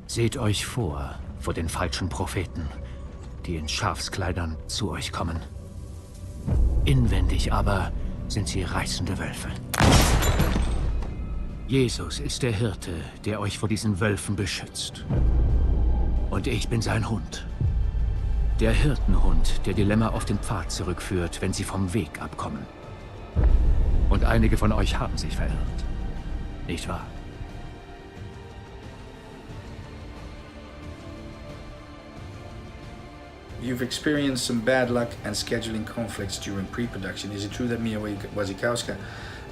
Seht euch vor den falschen Propheten, die in Schafskleidern zu euch kommen. Inwendig aber sind sie reißende Wölfe. Jesus ist der Hirte, der euch vor diesen Wölfen beschützt. Und ich bin sein Hund. Der Hirtenhund, der die Lämmer auf den Pfad zurückführt, wenn sie vom Weg abkommen. Und einige von euch haben sich verirrt. Nicht wahr? You've experienced some bad luck and scheduling conflicts during pre-production. Is it true that Mia Wasikowska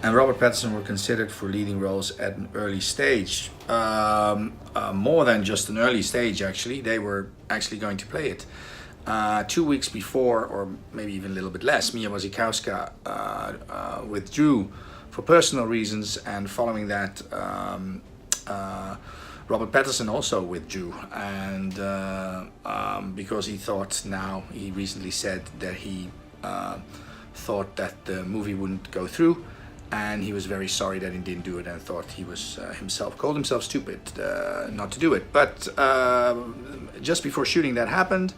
and Robert Pattinson were considered for leading roles at an early stage? More than just an early stage, actually. They were actually going to play it. 2 weeks before, or maybe even a little bit less, Mia Wasikowska withdrew for personal reasons, and following that, Robert Pattinson also withdrew, and because he thought, he recently said that he thought that the movie wouldn't go through, and he was very sorry that he didn't do it, and thought he was called himself stupid not to do it. But just before shooting that happened,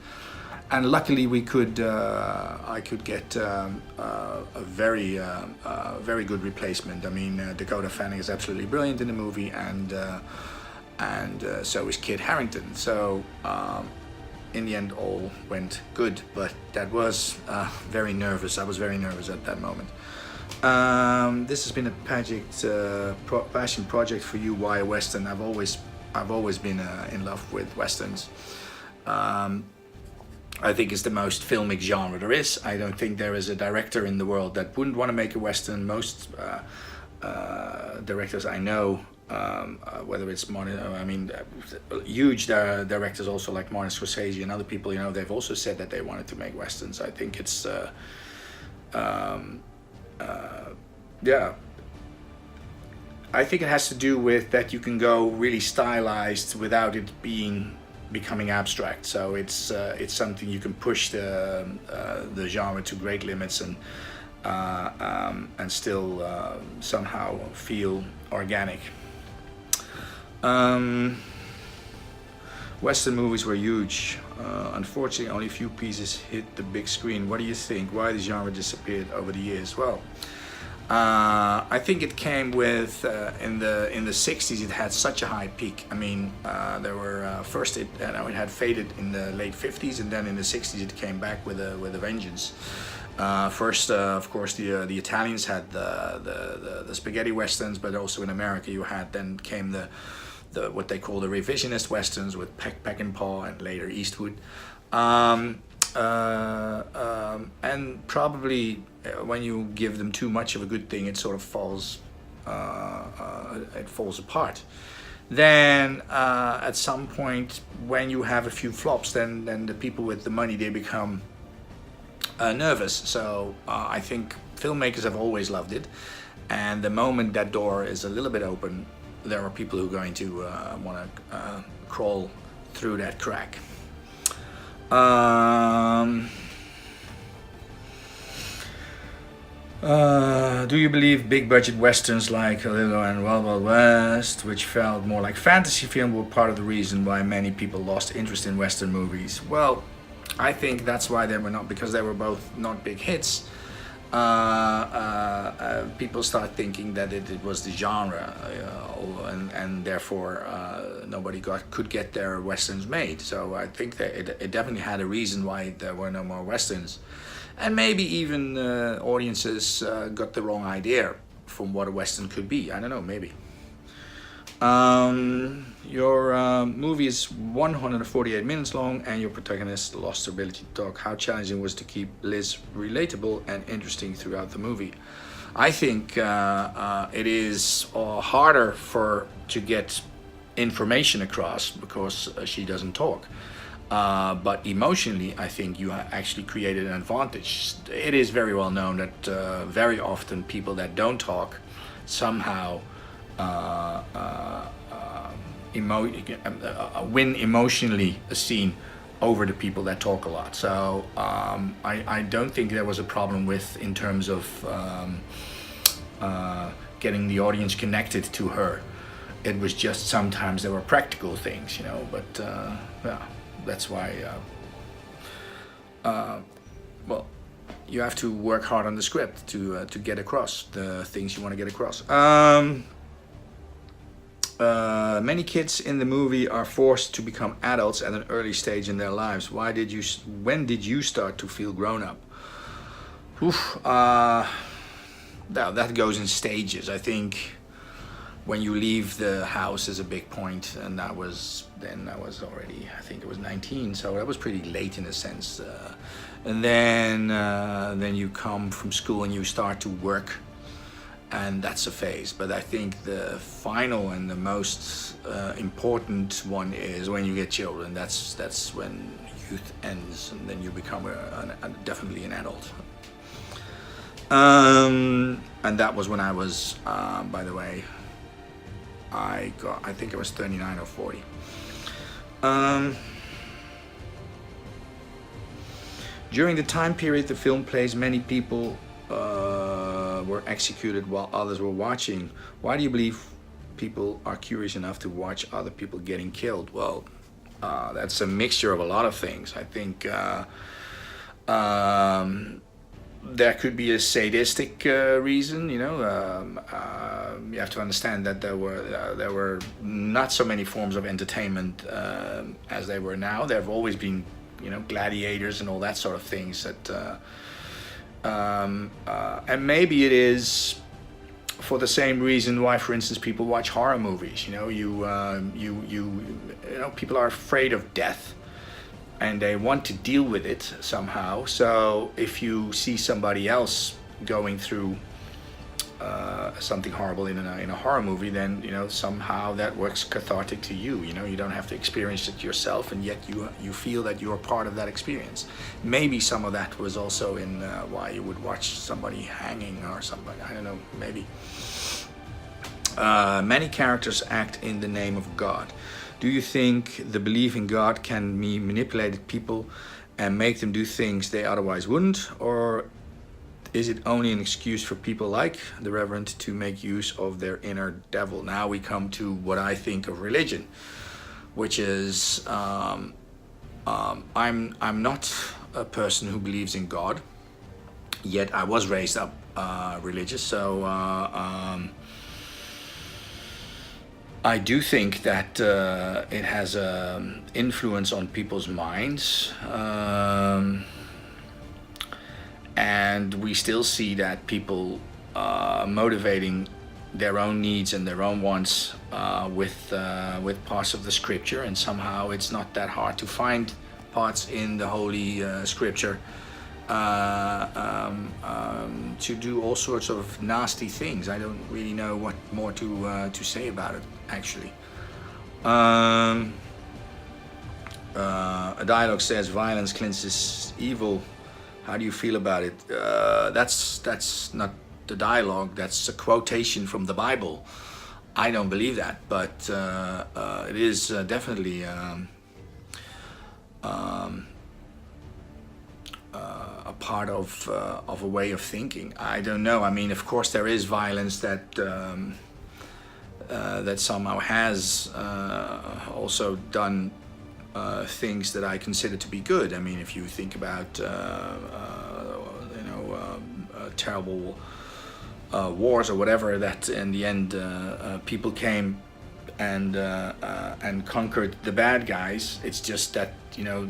and luckily I could get a very good replacement. I mean, Dakota Fanning is absolutely brilliant in the movie, and so is Kit Harington. So in the end, all went good. But that was very nervous. I was very nervous at that moment. This has been a passion project for you. Why a Western? I've always been in love with Westerns. I think it's the most filmic genre there is. I don't think there is a director in the world that wouldn't want to make a Western. Most directors I know, whether it's huge directors also like Martin Scorsese and other people, they've also said that they wanted to make Westerns. I think it's, yeah. I think it has to do with that you can go really stylized without it becoming abstract. So it's something you can push the genre to great limits and still somehow feel organic. Western movies were huge. Unfortunately, only a few pieces hit the big screen. What do you think? Why the genre disappeared over the years? Well, I think it came with in the 60s. It had such a high peak. I mean, there were first it had faded in the late 50s, and then in the 60s it came back with a vengeance. First, of course, the Italians had the spaghetti westerns, but also in America then came the what they call the revisionist westerns with Peckinpah and later Eastwood. And probably when you give them too much of a good thing, it sort of falls apart. Then at some point, when you have a few flops, then the people with the money, they become nervous. So I think filmmakers have always loved it, and the moment that door is a little bit open, there are people who are going to want to crawl through that crack. Do you believe big budget westerns like Lilo and Wild Wild West, which felt more like fantasy film, were part of the reason why many people lost interest in western movies? Well, I think that's why they were not, because they were both not big hits. People start thinking that it was the genre, and therefore nobody could get their westerns made. So I think that it definitely had a reason why there were no more westerns, and maybe even audiences got the wrong idea from what a western could be. I don't know, maybe. Your movie is 148 minutes long, and your protagonist lost her ability to talk. How challenging was to keep Liz relatable and interesting throughout the movie? I think it is harder to get information across because she doesn't talk. But emotionally, I think you actually created an advantage. It is very well known that very often people that don't talk somehow win emotionally a scene over the people that talk a lot. So I don't think there was a problem in terms of getting the audience connected to her. It was just sometimes there were practical things, you know, but yeah, that's why, well, you have to work hard on the script to get across the things you want to get across. Many kids in the movie are forced to become adults at an early stage in their lives. When did you start to feel grown up? That goes in stages. I think when you leave the house is a big point, and I was already, I think it was 19, so that was pretty late in a sense. And then you come from school and you start to work, and that's a phase. But I think the final and the most important one is when you get children. That's when youth ends, and then you become definitely an adult. And that was when I was, by the way, I think it was 39 or 40. During the time period the film plays, many people were executed while others were watching. Why do you believe people are curious enough to watch other people getting killed? Well, that's a mixture of a lot of things. I think there could be a sadistic reason, you know. You have to understand that there were not so many forms of entertainment as there were now. There have always been, you know, gladiators and all that sort of things. That and maybe it is for the same reason why, for instance, people watch horror movies. You know, you know, people are afraid of death, and they want to deal with it somehow. So if you see somebody else going through something horrible in a horror movie, then, you know, somehow that works cathartic to you. You know, you don't have to experience it yourself, and yet you feel that you are part of that experience. Maybe some of that was also in why you would watch somebody hanging or somebody, I don't know, maybe. Many characters act in the name of God. Do you think the belief in God can be manipulated people and make them do things they otherwise wouldn't? Or is it only an excuse for people like the Reverend to make use of their inner devil? Now we come to what I think of religion, which is I'm not a person who believes in God, yet I was raised up religious, so I do think that it has an influence on people's minds, and we still see that people motivating their own needs and their own wants with parts of the scripture, and somehow it's not that hard to find parts in the Holy Scripture to do all sorts of nasty things. I don't really know what more to say about it, actually. A dialogue says violence cleanses evil. How do you feel about it? That's not the dialogue, that's a quotation from the Bible. I don't believe that, but it is definitely a part of a way of thinking. I don't know. I mean, of course, there is violence that that somehow has also done things that I consider to be good. I mean, if you think about terrible wars or whatever, that in the end people came and conquered the bad guys. It's just that, you know,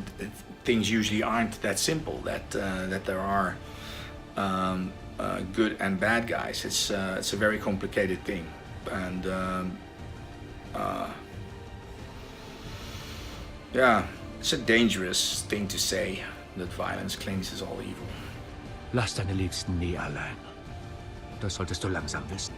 things usually aren't that simple. That there are good and bad guys. It's a very complicated thing, and yeah, it's a dangerous thing to say, that violence cleanses all evil. Lass deine Liebsten nie allein. Das solltest du langsam wissen.